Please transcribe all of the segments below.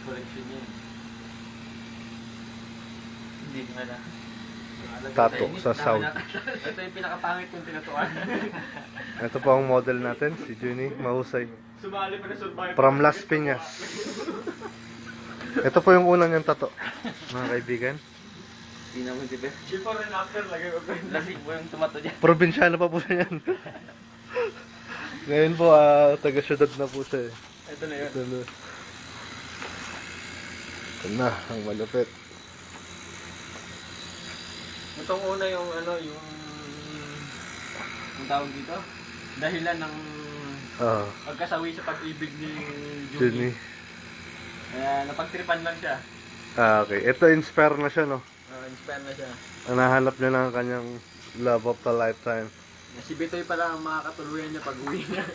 Collection yan. Hindi mo na. Tato sa Saudi. Ito yung pinakapangit kong tinatuan. Ito po ang model natin, si Junie, mahusay. Sumali pa na survive. From Las Piñas. Ito po yung unang niyang tato, mga kaibigan. Hindi naman di ba? Before and after, lagay ko. Lasing mo yung tumato dyan. Probinsyano pa po siya yan. Ngayon po, taga-syudad na po siya eh. Ito na yun. Ito na, ang malupit. Itong una yung ano, yung tawag dito? Dahilan ng pagkasawi sa pag-ibig ni Junie. Junie. Kaya napagtripan lang siya. Okay. Ito, inspire na siya, no? Inspire na siya. Nahanap niya ng kanyang love of the lifetime. Si Bitoy pala ang makakatuluyan niya pag uwi niya.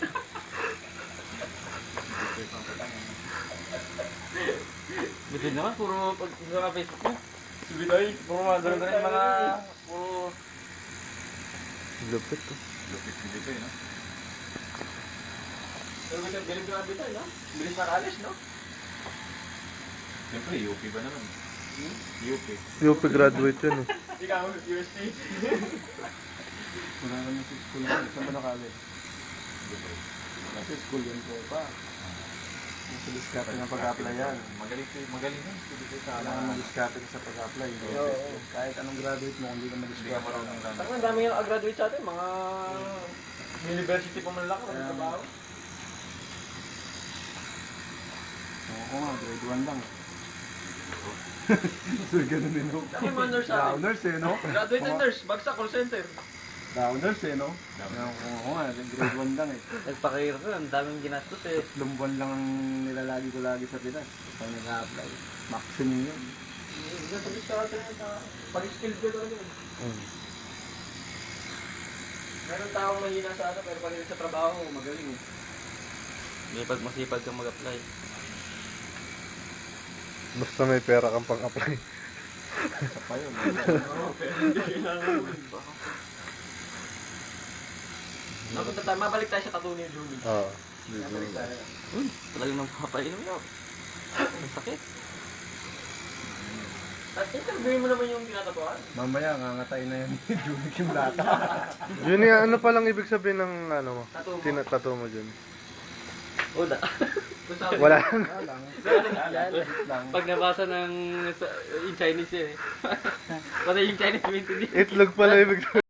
Bitoy naman, puro pag sa Facebook niya. Si Bitoy, puro mga ganun-ganun mga... Puro... Lupit, oh. Lupit ni Bitoy, no? Pero Bitoy, bilis na Bitoy, no? Bilis makalis, no? Siyempre, UP ba naman? UP. UP graduate yun eh. Ikaw, UST. Wala naman sa school yan. Saan ba nakali? Kasi school yan po pa. Nasa diskarte ng pag-apply yan. Magaling yan. Kailangan mag-diskarte ka sa pag-apply. Kahit anong graduate mo, hindi ka Hindi ka mag-diskarte. marunong lang. Ang dami yung graduate sa atin, mga... University pa man lang, mga trabaho. Oo nga, grade 1 lang. So, ganun din no? Dami mga nurse sa atin. Downers eh, no? Graduate and nurse, bagsak call center. Downers eh, no? Oo nga, grade 1 lang eh. Nagpakahirap yun, ang daming ginastos eh. 3 buwan lang ang nilalagi ko lagi sa Pinas. Pag nag-a-apply. Maximum yun. Pag-skill ko talaga yun. Meron taong mahina sa ano, pero pag sa trabaho, magaling eh. May pag masipag kang mag-apply. Basta may pera kang pang-apply. Isa pa yun. Oo, pero hindi kailangan. Mabalik tayo sa tattoo ni Julie. Oo. Mabalik tayo. Uy, talagang napapainom yun. Ang sakit. At interviewin mo naman yung tinatatuan. Mamaya, ngangatay na yan ni Julie Kim Lata. Junie, ano palang ibig sabihin ng ano mo? Tattoo mo. Tattoo mo dyan? Oda. Wala lang. Wala lang. lang. Pag nabasa ng in Chinese eh. Pati yung Chinese maintindihan. Itlog pala ibig sabihin.